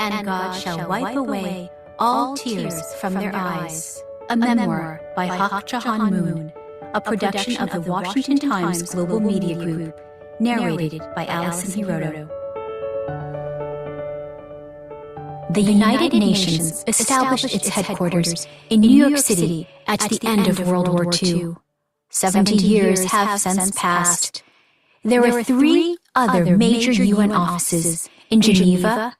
and God shall wipe away all tears from their eyes. A memoir by Hak Jahan Moon, a production of the Washington Times Global Media Group, narrated by Allison Hiroto. The United Nations established its headquarters in New York City at the end of World War II. 70 years have since passed. There were 3 other major UN offices in Geneva,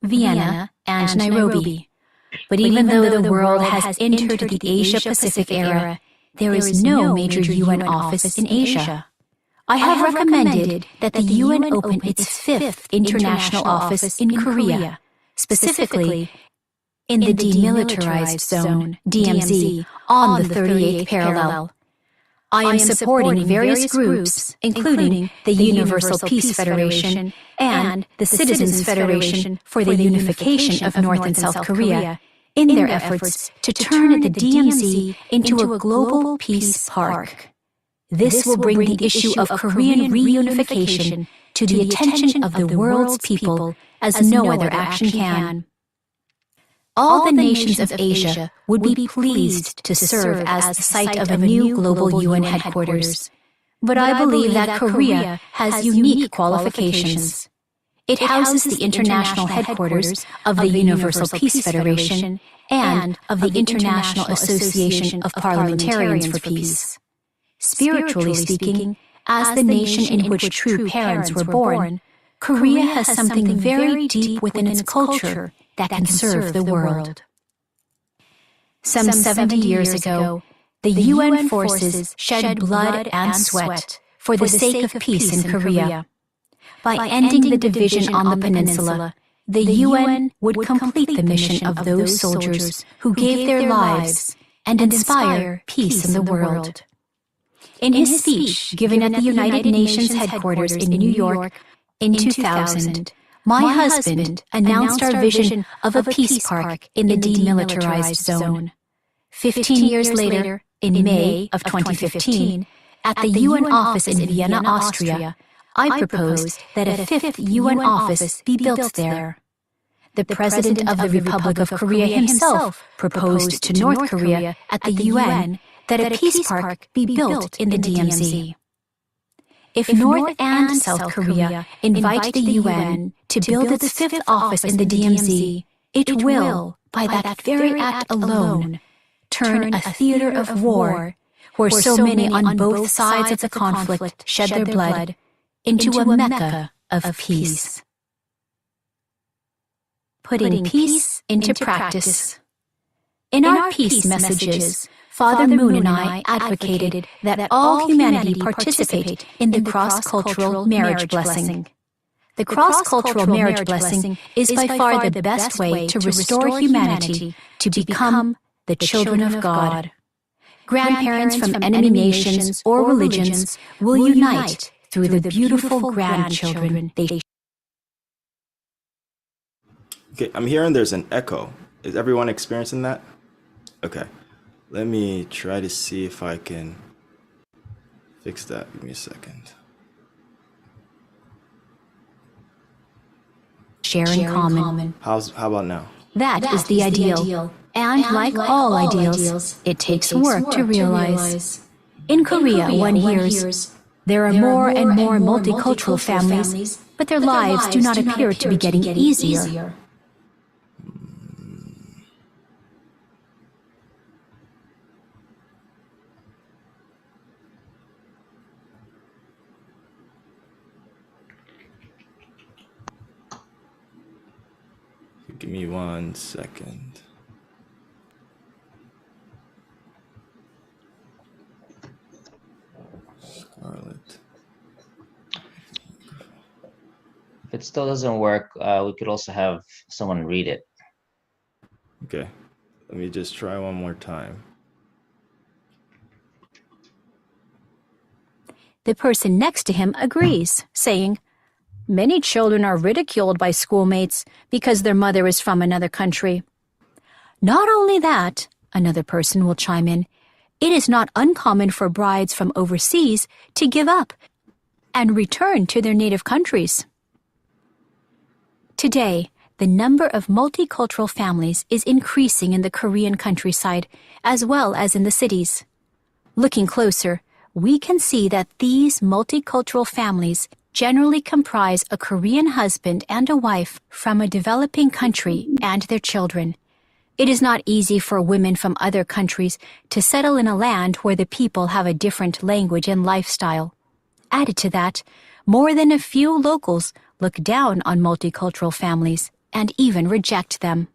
Vienna, and Nairobi. But even though the world has entered the Asia-Pacific era, there is no major UN office in Asia. I have recommended that the UN open its 5th international office in Korea, specifically in the Demilitarized Zone, DMZ, on the 38th parallel. I am supporting various groups, including the Universal Peace Federation and the Citizens Federation for the Unification of North and South Korea, in their efforts to turn the DMZ into a global peace park. This will bring the issue of Korean reunification to the attention of the world's people as no other action can. All the nations of Asia would be pleased to serve as the site of a new global UN headquarters, but I believe that Korea has unique qualifications. It houses the international headquarters of the Universal Peace Federation and of the International Association of Parliamentarians for Peace. Spiritually speaking, as the nation in which true parents were born, Korea has something very deep within its culture that can serve the world. Some 70 years ago, the UN forces shed blood and sweat for the sake of peace in Korea. By ending the division on the peninsula, the UN would complete the mission of those soldiers who gave their lives and inspire peace in the world. In his speech given at the United Nations headquarters in New York in 2000, my husband announced our vision of a peace park in the demilitarized zone. 15 years later, in May of 2015, at the UN office in Vienna, Austria, I proposed that a 5th UN office be built there. The President of the Republic of Korea himself proposed to North Korea at the UN that a peace park be built in the DMZ. If North and South Korea invite the UN to build its 5th office in the DMZ, it will, by that very act alone, turn a theater of war, where so many on both sides of the conflict shed their blood, into a Mecca of peace. Putting peace into practice. In our peace messages, Father Moon and I advocated that all humanity participate in the cross-cultural marriage blessing. The cross-cultural marriage blessing is by far the best way to restore humanity to become the children of God. Grandparents from enemy nations or religions will unite through the beautiful grandchildren they. Okay, I'm hearing there's an echo. Is everyone experiencing that? Okay. Let me try to see if I can fix that. Give me a second. Sharing common. How about now? That is the ideal. And like all ideals, it takes work to realize. In Korea, one hears, there are more and more multicultural families, but their lives do not appear to be getting easier. Give me 1 second. Scarlet. If it still doesn't work, we could also have someone read it. Okay, let me just try one more time. The person next to him agrees, saying, many children are ridiculed by schoolmates because their mother is from another country. Not only that, another person will chime in, it is not uncommon for brides from overseas to give up and return to their native countries. Today, the the number of multicultural families is increasing in the Korean countryside as well as in the cities. Looking closer, we can see that these multicultural families generally comprise a Korean husband and a wife from a developing country and their children. It is not easy for women from other countries to settle in a land where the people have a different language and lifestyle. Added to that, more than a few locals look down on multicultural families and even reject them.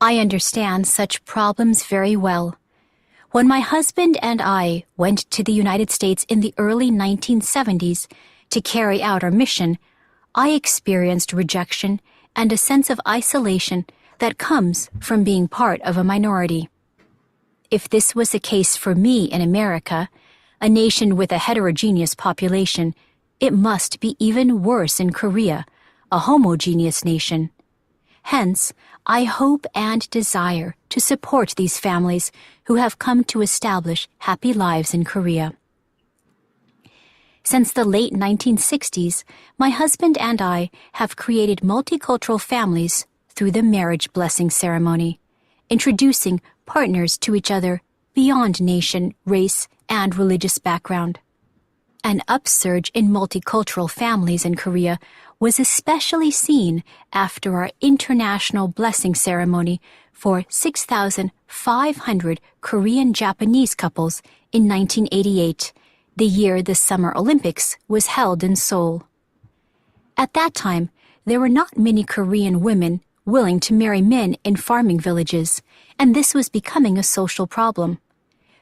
I understand such problems very well. When my husband and I went to the United States in the early 1970s to carry out our mission, I experienced rejection and a sense of isolation that comes from being part of a minority. If this was the case for me in America, a nation with a heterogeneous population, it must be even worse in Korea, a homogeneous nation. Hence, I hope and desire to support these families who have come to establish happy lives in Korea. Since the late 1960s, my husband and I have created multicultural families through the marriage blessing ceremony, introducing partners to each other beyond nation, race, and religious background. An upsurge in multicultural families in Korea was especially seen after our international blessing ceremony for 6,500 Korean-Japanese couples in 1988, the year the Summer Olympics was held in Seoul. At that time, there were not many Korean women willing to marry men in farming villages, and this was becoming a social problem.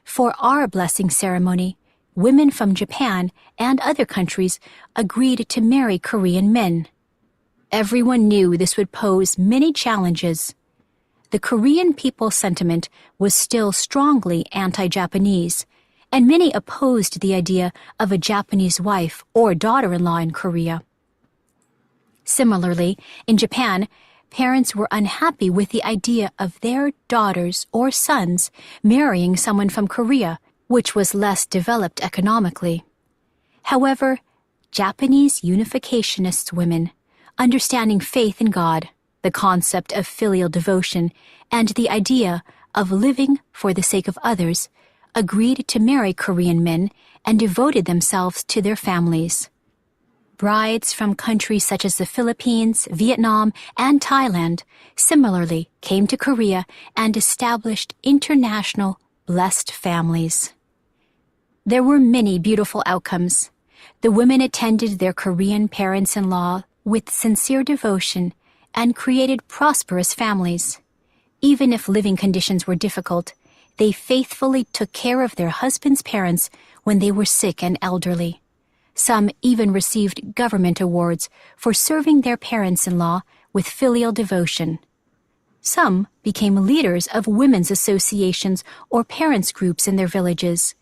For our blessing ceremony, women from Japan and other countries agreed to marry Korean men. Everyone knew this would pose many challenges. The Korean people's sentiment was still strongly anti-Japanese, and many opposed the idea of a Japanese wife or daughter-in-law in Korea. Similarly, in Japan, parents were unhappy with the idea of their daughters or sons marrying someone from Korea, which was less developed economically. However, Japanese unificationist women, understanding faith in God, the concept of filial devotion, and the idea of living for the sake of others, agreed to marry Korean men and devoted themselves to their families. Brides from countries such as the Philippines, Vietnam, and Thailand similarly came to Korea and established international blessed families. There were many beautiful outcomes. The women attended their Korean parents-in-law with sincere devotion and created prosperous families. Even if living conditions were difficult, they faithfully took care of their husbands' parents when they were sick and elderly. Some even received government awards for serving their parents-in-law with filial devotion. Some became leaders of women's associations or parents' groups in their villages.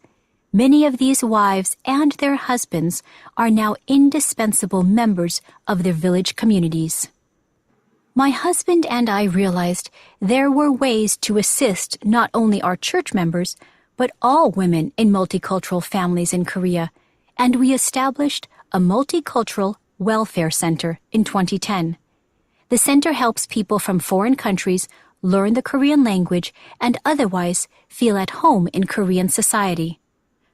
Many of these wives and their husbands are now indispensable members of their village communities. My husband and I realized there were ways to assist not only our church members, but all women in multicultural families in Korea, and we established a multicultural welfare center in 2010. The center helps people from foreign countries learn the Korean language and otherwise feel at home in Korean society.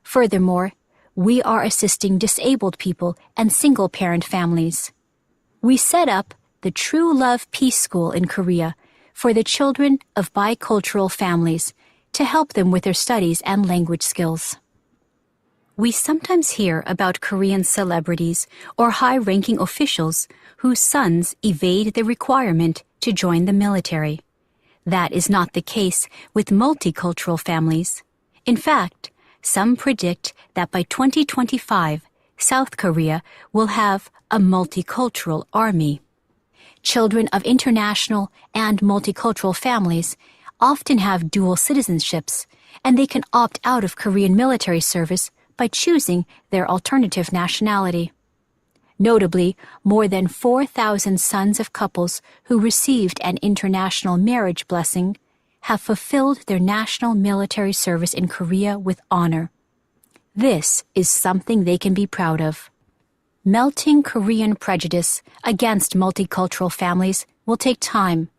Furthermore, we are assisting disabled people and single-parent families. We set up the True Love Peace School in Korea for the children of bicultural families to help them with their studies and language skills. We sometimes hear about Korean celebrities or high-ranking officials whose sons evade the requirement to join the military. That is not the case with multicultural families. In fact, some predict that by 2025, South Korea will have a multicultural army. Children of international and multicultural families often have dual citizenships, and they can opt out of Korean military service by choosing their alternative nationality. Notably, more than 4,000 sons of couples who received an international marriage blessing have fulfilled their national military service in Korea with honor. This is something they can be proud of. Melting Korean prejudice against multicultural families will take time,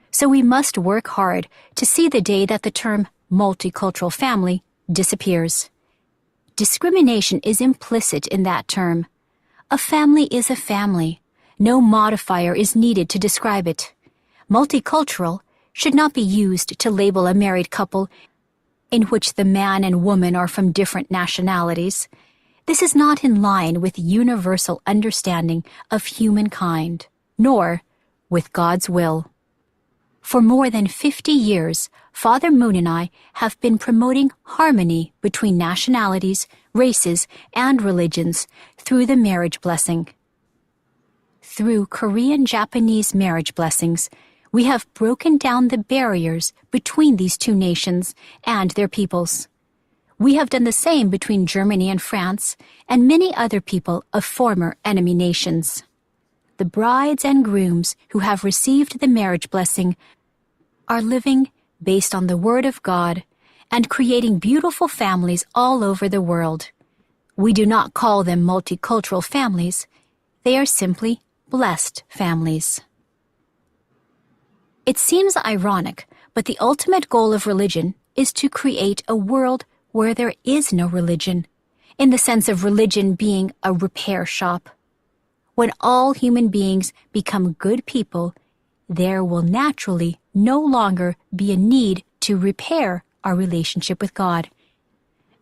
so we must work hard to see the day that the term multicultural family disappears. Discrimination is implicit in that term. A family is a family. No modifier is needed to describe it. Multicultural should not be used to label a married couple in which the man and woman are from different nationalities. This is not in line with universal understanding of humankind, nor with God's will. For more than 50 years, Father Moon and I have been promoting harmony between nationalities, races, and religions through the marriage blessing. Through Korean-Japanese marriage blessings, we have broken down the barriers between these two nations and their peoples. We have done the same between Germany and France and many other people of former enemy nations. The brides and grooms who have received the marriage blessing are living based on the Word of God and creating beautiful families all over the world. We do not call them multicultural families. They are simply blessed families. It seems ironic, but the ultimate goal of religion is to create a world where there is no religion, in the sense of religion being a repair shop. When all human beings become good people, there will naturally no longer be a need to repair our relationship with God.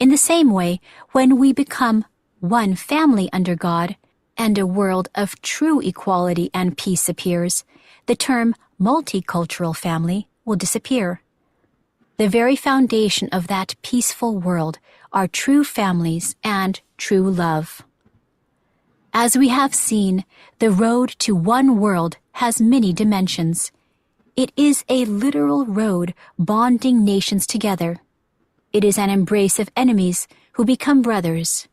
In the same way, when we become one family under God, and a world of true equality and peace appears, the term multicultural family will disappear. The very foundation of that peaceful world are true families and true love. As we have seen, the road to one world has many dimensions. It is a literal road bonding nations together. It is an embrace of enemies who become brothers.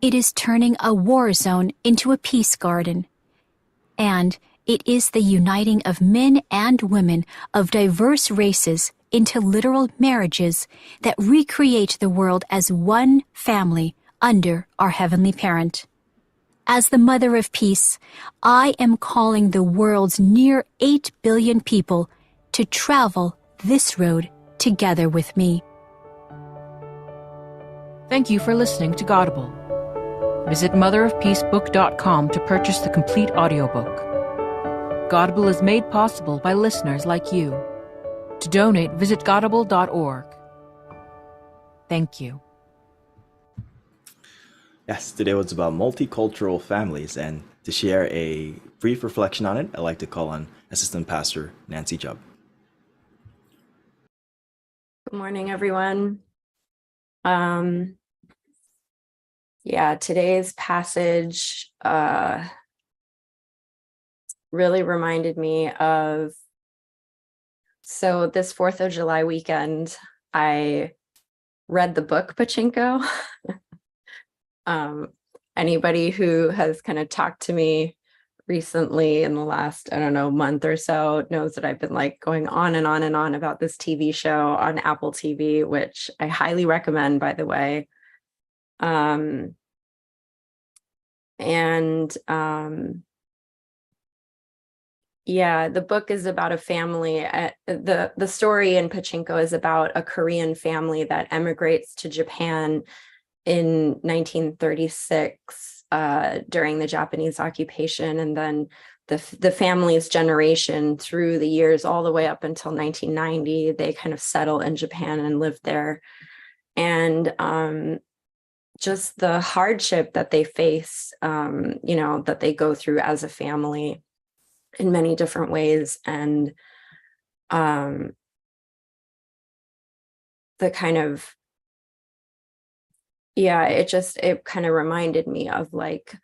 It is turning a war zone into a peace garden. And it is the uniting of men and women of diverse races into literal marriages that recreate the world as one family under our Heavenly Parent. As the Mother of Peace, I am calling the world's near 8 billion people to travel this road together with me. Thank you for listening to Godable. Visit motherofpeacebook.com to purchase the complete audiobook. Godable is made possible by listeners like you. To donate, visit godable.org. Thank you. Yes, today was about multicultural families, and to share a brief reflection on it, I'd like to call on Assistant Pastor Nancy Chubb. Good morning, everyone. Today's passage really reminded me of, so this 4th of July weekend, I read the book Pachinko. Anybody who has kind of talked to me recently in the last, month or so knows that I've been like going on and on and on about this TV show on Apple TV, which I highly recommend, by the way. The book is about a family. The story in Pachinko is about a Korean family that emigrates to Japan in 1936 during the Japanese occupation, and then the family's generation through the years all the way up until 1990, they kind of settle in Japan and live there. And just the hardship that they face, that they go through as a family in many different ways. And the kind of, it kind of reminded me of like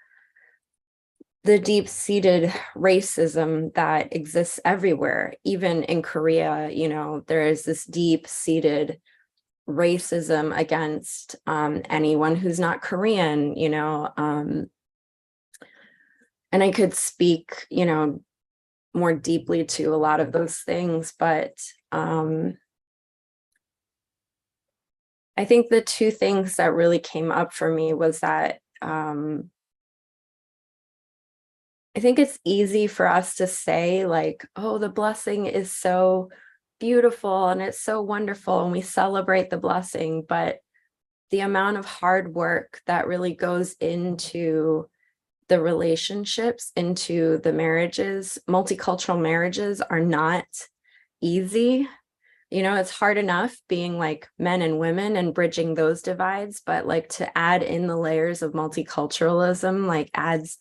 the deep-seated racism that exists everywhere. Even in Korea, there is this deep-seated racism against anyone who's not Korean, and I could speak, more deeply to a lot of those things, but I think the two things that really came up for me was that I think it's easy for us to say like, oh, the blessing is so beautiful and it's so wonderful and we celebrate the blessing, but the amount of hard work that really goes into the relationships, into the marriages, multicultural marriages are not easy. You know, it's hard enough being like men and women and bridging those divides, but like to add in the layers of multiculturalism, like adds,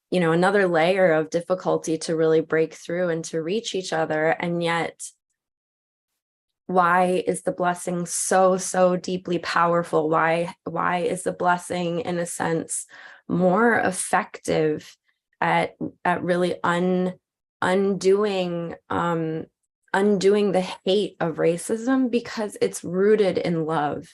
you know, another layer of difficulty to really break through and to reach each other. And yet, why is the blessing so deeply powerful? Why is the blessing, in a sense, more effective at really undoing undoing the hate of racism? Because it's rooted in love.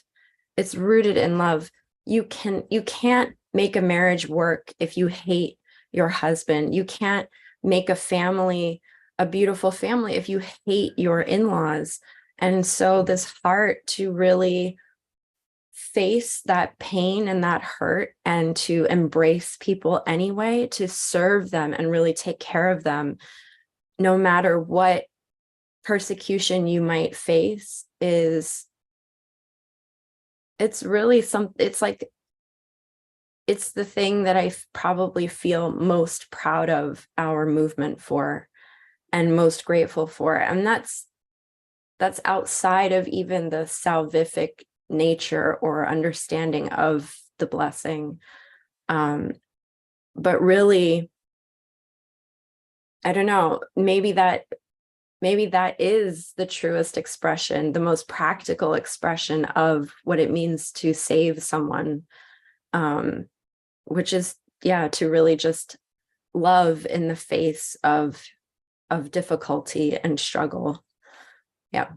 It's rooted in love. You can't make a marriage work if you hate your husband. You can't make a family a beautiful family if you hate your in-laws. And so this heart to really face that pain and that hurt and to embrace people anyway, to serve them and really take care of them, no matter what persecution you might face, it's really it's like, it's the thing that I probably feel most proud of our movement for and most grateful for. And that's outside of even the salvific nature or understanding of the blessing. But really, I don't know, maybe that is the truest expression, the most practical expression of what it means to save someone, which is, yeah, to really just love in the face of difficulty and struggle. Yeah.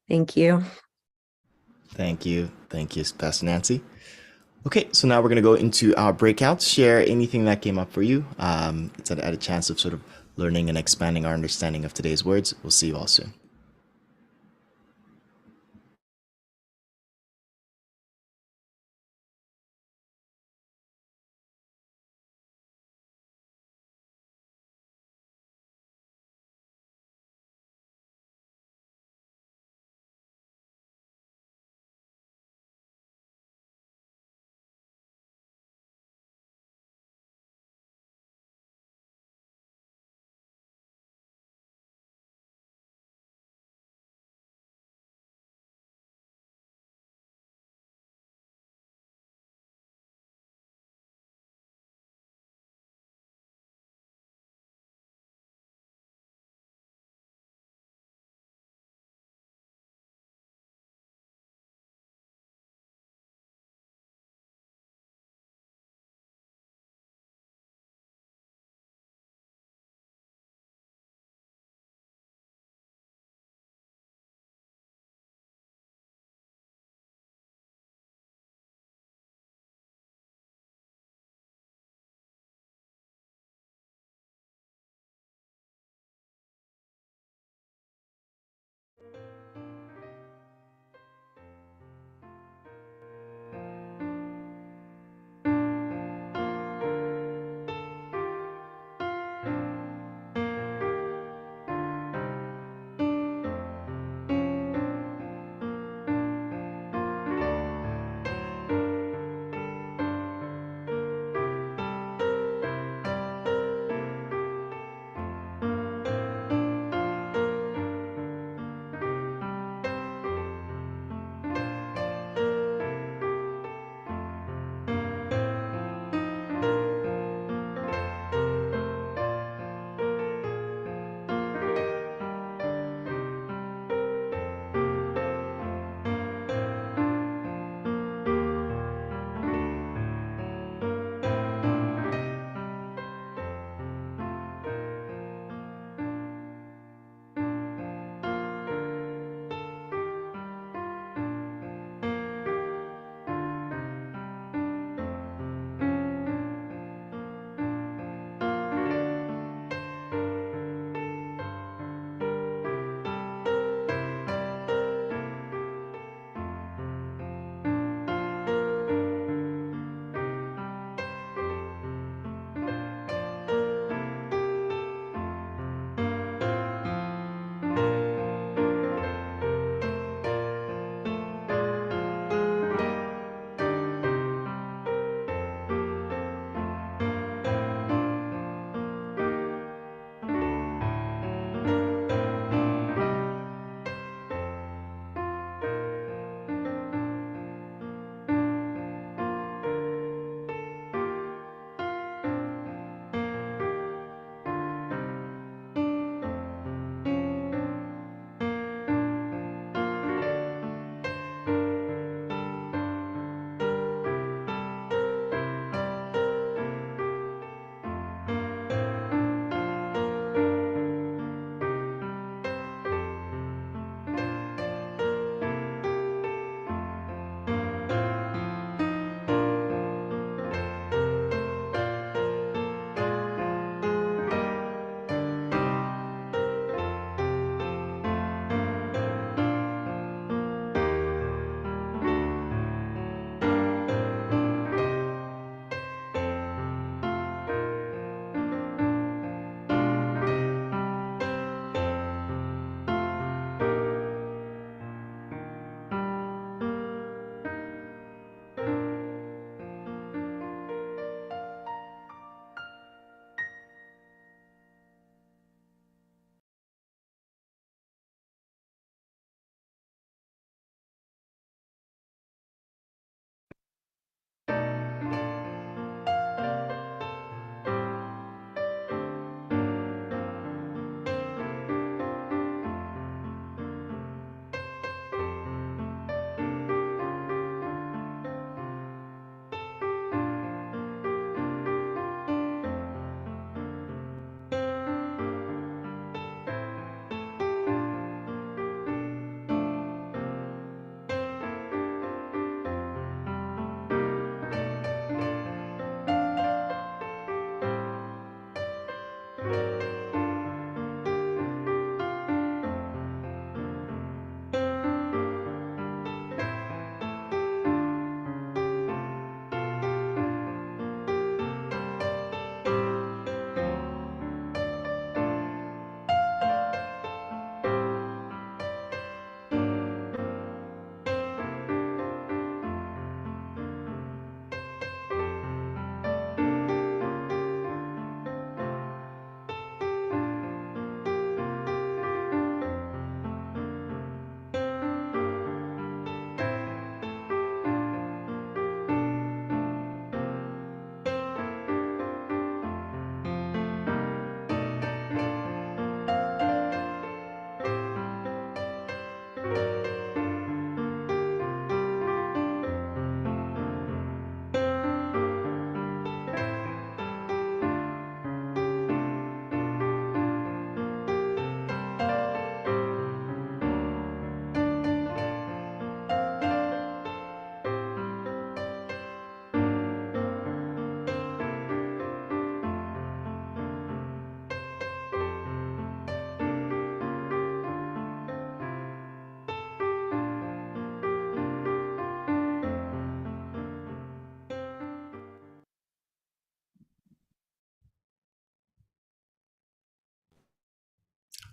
Thank you. Thank you. Thank you, Pastor Nancy. Okay, so now we're going to go into our breakouts. Share anything that came up for you. It's at a chance of sort of learning and expanding our understanding of today's words. We'll see you all soon.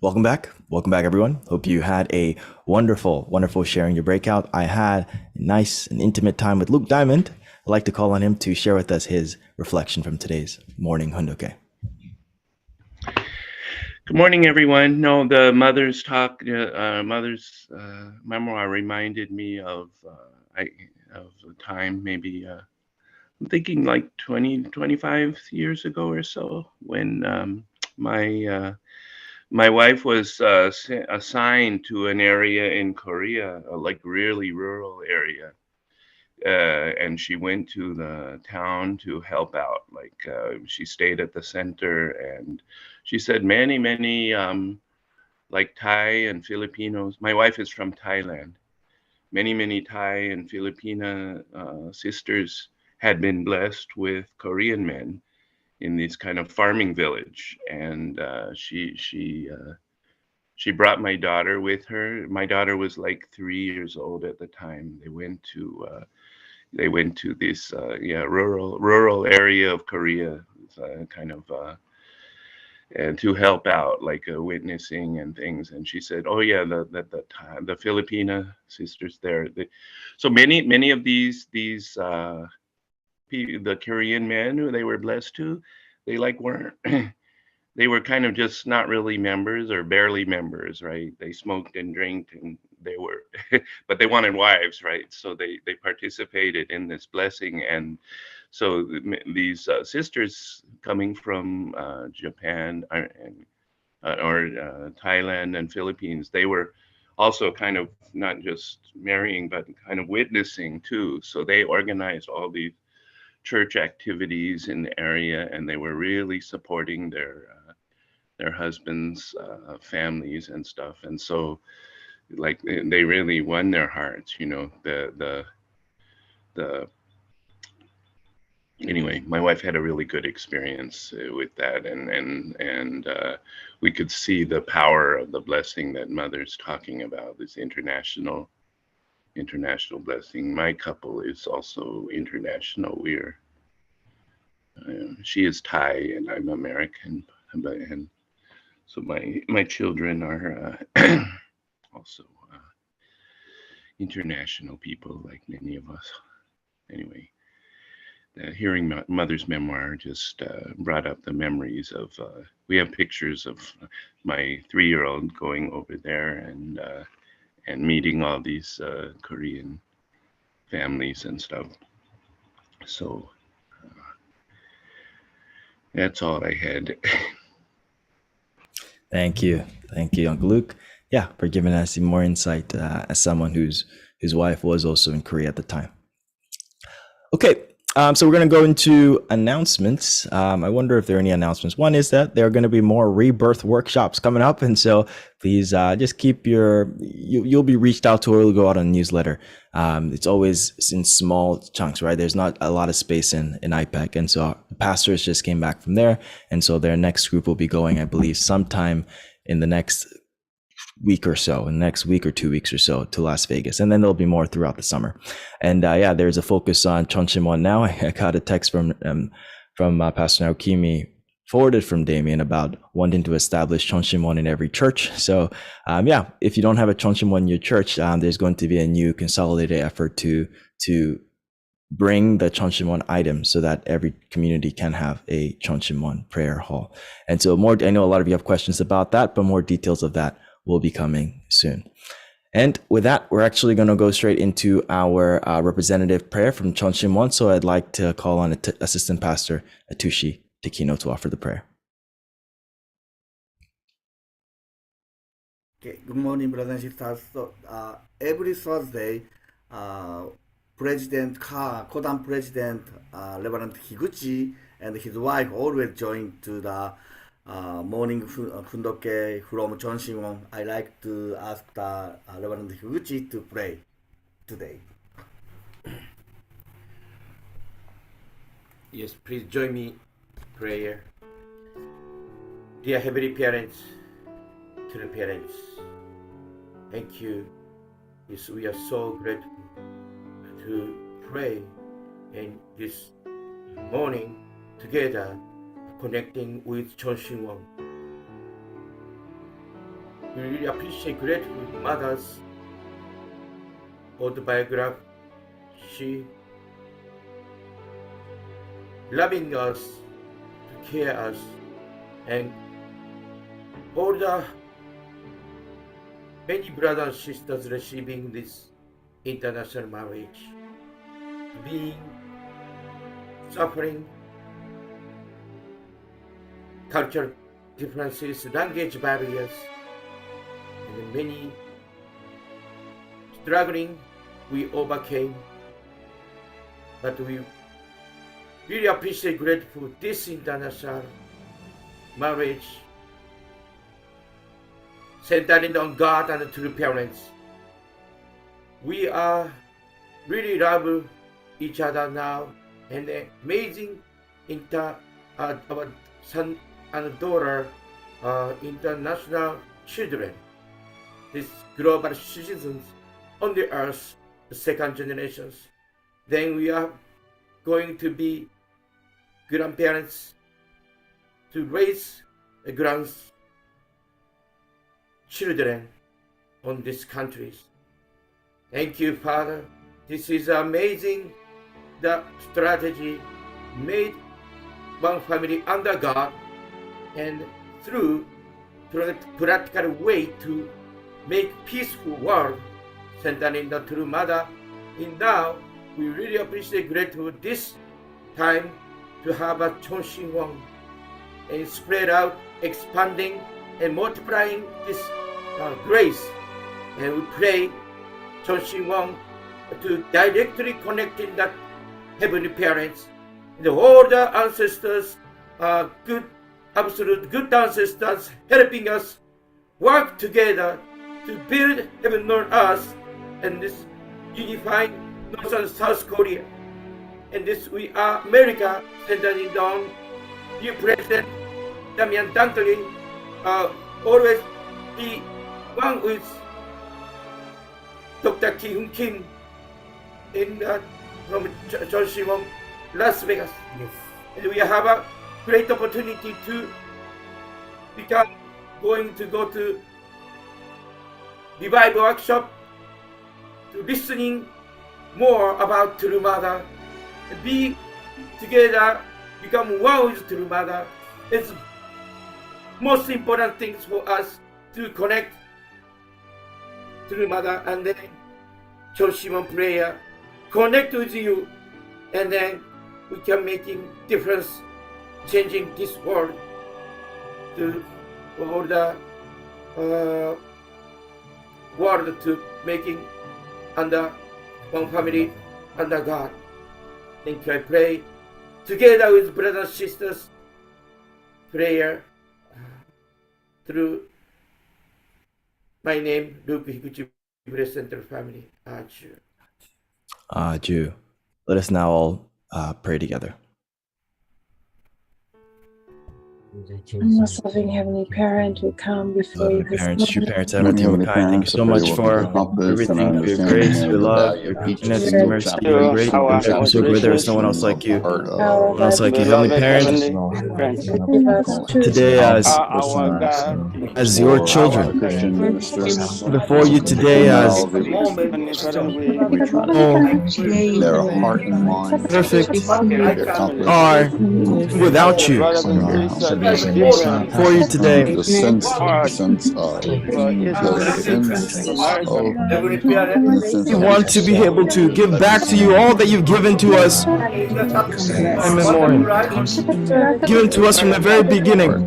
Welcome back. Welcome back, everyone. Hope you had a wonderful, wonderful sharing your breakout. I had a nice and intimate time with Luke Diamond. I'd like to call on him to share with us his reflection from today's morning Hundoke. Good morning, everyone. No, the mother's talk, mother's memoir reminded me of of a time maybe I'm thinking like 20, 25 years ago or so when my my wife was assigned to an area in Korea, like really rural area. And she went to the town to help out. Like she stayed at the center, and she said many like Thai and Filipinos. My wife is from Thailand. Many Thai and Filipina sisters had been blessed with Korean men in this kind of farming village, and she brought my daughter with her. My daughter was like 3 years old at the time. They went to this rural area of Korea, kind of and to help out, like witnessing and things. And she said, "Oh yeah, the Filipina sisters there." So many of these the Korean men who they were blessed to, they like weren't. They were kind of just not really members or barely members, right? They smoked and drank, and they were, but they wanted wives, right? So they participated in this blessing, and so these sisters coming from Japan or Thailand and Philippines, they were also kind of not just marrying, but kind of witnessing too. So they organized all these church activities in the area, and they were really supporting their husbands' families and stuff. And so, like, they really won their hearts. You know, the anyway, my wife had a really good experience with that, and we could see the power of the blessing that Mother's talking about. This international blessing. My couple is also international. We're she is Thai and I'm American, and so my children are also international people, like many of us. Anyway, hearing Mother's memoir just brought up the memories of. We have pictures of my 3-year-old going over there and meeting all these Korean families and stuff. So that's all I had. Thank you, Uncle Luke. Yeah, for giving us more insight as someone whose wife was also in Korea at the time. Okay, so we're going to go into announcements. I wonder if there are any announcements. One is that there are going to be more rebirth workshops coming up, and so please just keep you'll be reached out to, or it'll go out on a newsletter. It's always in small chunks, right? There's not a lot of space in IPEC, and so the pastors just came back from there, and so their next group will be going, I believe, sometime in the next week or so, in the next week or 2 weeks or so, to Las Vegas, and then there'll be more throughout the summer. And there's a focus on Chonchimwon now. I got a text from Pastor Naokimi, forwarded from Damien, about wanting to establish Chonchimwon in every church. So if you don't have a Chonchimwon in your church, there's going to be a new consolidated effort to bring the Chonchimwon items so that every community can have a Chonchimwon prayer hall. And so I know a lot of you have questions about that, but more details of that will be coming soon. And with that, we're actually going to go straight into our representative prayer from Chonchimwon. So I'd like to call on Assistant Pastor Atushi Takino to offer the prayer. Okay, good morning, brothers and sisters. So, every Thursday, Kodan President Reverend Higuchi and his wife always join to the morning Fundoke from Chonshimon. I like to ask the Reverend Higuchi to pray today. Yes, please join me prayer. Dear Heavenly Parents, to the parents, thank you. Yes, we are so grateful to pray in this morning together, connecting with Chonshimon. we really appreciate grateful mother's autobiography. She loving us, to care us, and all the many brothers and sisters receiving this international marriage, being suffering cultural differences, language barriers, and many struggling we overcame. But we really appreciate grateful this international marriage centered on God and true parents. We are really love each other now, and amazing our son and daughter international children, these global citizens on the earth, the second generations. Then we are going to be grandparents to raise grandchildren on these countries. Thank you, Father. This is amazing, the strategy made one family under God and through practical way to make peaceful world centering the true mother. And now we really appreciate grateful this time to have a Chonshin Won and spread out, expanding and multiplying this grace. And we pray Chonshin Won to directly connecting that heavenly parents and all the ancestors, absolute good ancestors, helping us work together to build heaven on earth, and this unifying North and South Korea. And this we are America, centering down new President Damian Dantley, always be one with Dr. Ki-Hoon Kim from John Simon, Las Vegas. Yes. And we have a great opportunity to going to go to revival workshop, to listening more about True Mother, be together, become one with True Mother. It's most important things for us to connect True Mother, and then Choshimon prayer, connect with you, and then we can making difference, changing this world to all the world to making under one family, under God. Thank you. I pray together with brothers and sisters, prayer through my name, Luke Higuchi, Center Family. Adieu. Adieu. Let us now all pray together. Most loving Heavenly Parent, we come before you this Parents, true morning. parents, everything we kind. Thank you so much for everything, for your grace, your love, your goodness, your mercy. You're great. You're so great. There is no one else like you. No one else like you. Heavenly Parents, today as your children, before you today as their heart and mind perfect are without you. For you today, the sense of we want to be able to give back to you all that you've given to us given to us from the very beginning.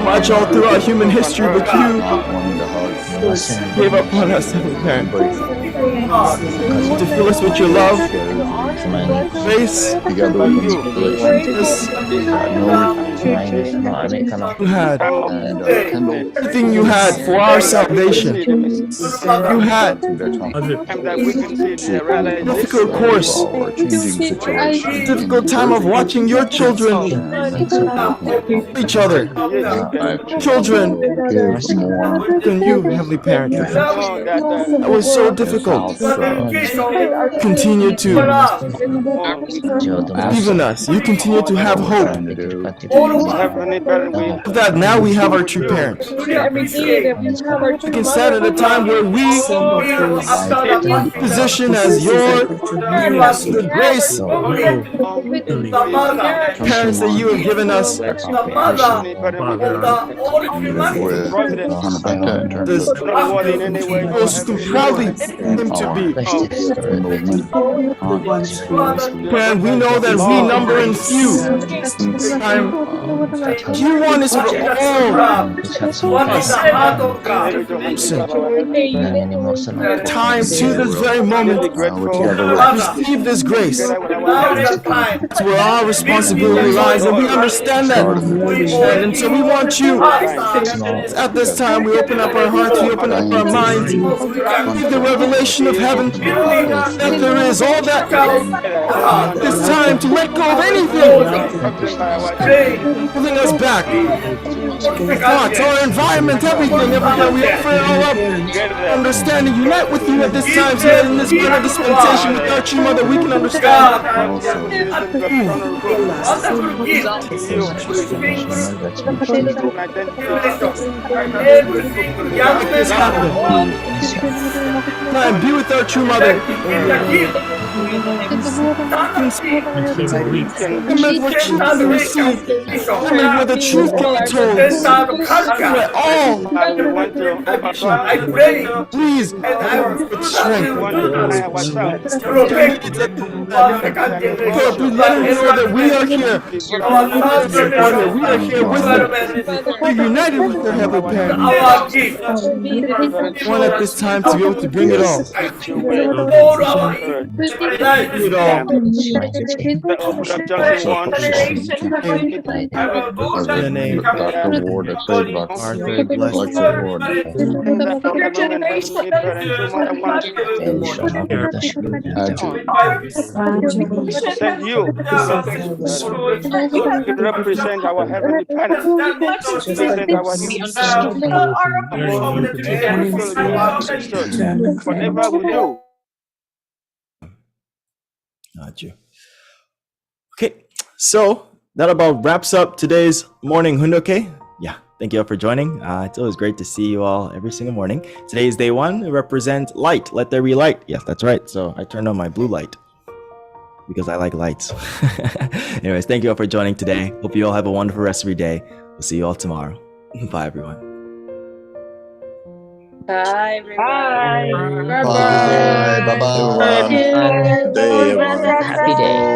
Much all throughout human history, but you gave up on us, Heavenly Parent, to fill us with your love, grace, you had everything you had for our salvation. You had difficult course, difficult time of watching your children each other. Children than you, Heavenly Parent. That was so difficult. hope. Continue to believe in us. You continue to have hope. That now we have our true parents. We can stand at a time where we position as your the grace parents that you have given us. This most proudly him to be. And we know that we number in few. You want us for all. Time to this very moment receive this grace. It's where our responsibility lies, and we understand that. And so we want you, at this time, we open up our hearts, we open up our minds, the revelation of heaven, that there is all that. It's time to let go of anything holding us back. Thoughts, our environment, everything we offer it all up. Understanding, unite with you at this time, so that in this kind of dispensation with our true mother, we can understand. Make this happen. Time, be with our true mother. Where the truth can be told. Where all please with strength. Lord, let her know that we are here. We are here with her. We're united with her heavenly parent. One at this time to be able to bring it all. The name Dr. Ward, I say Arthur, bless Thank you. You represent our heavenly parents. Whatever we do. Got you. Okay, so that about wraps up today's morning Hundoke. Yeah, thank you all for joining. It's always great to see you all every single morning. Today is day one. It represents light. Let there be light. Yes, that's right. So I turned on my blue light because I like lights. Anyways, thank you all for joining today. Hope you all have a wonderful rest of your day. We'll see you all tomorrow. Bye, everyone. Bye, everyone. Bye. Bye. Bye. Happy day.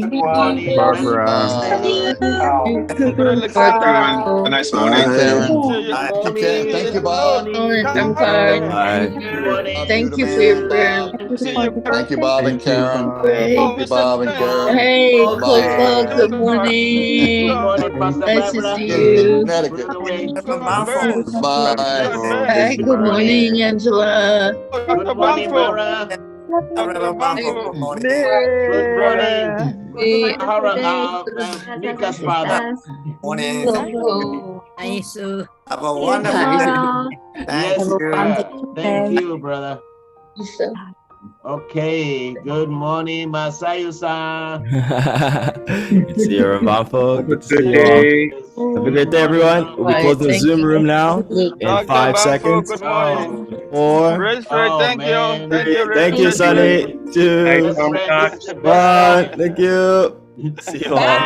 Bye, Barbara. A nice morning. Thank you, Bob. I'm tired. Thank you for your prayer. Thank you, Bob and Karen. Thank you, Bob and Karen. Hey, Coco, good morning. Nice to see you. Bye. Hi, good morning, Angela. Good morning, Mara. Good morning. Mika's father. Morning. Nice. Have a wonderful day. Thank you. Thank you, brother. Okay, good morning, Masayu-san. Good to see you, Ramafo. Good to see you all. Have a great day, everyone. We'll be closing the Zoom room now in 5 seconds. Good morning. 4. Thank you. Thank you, Sunny. 2. 1. Thank you. See you all.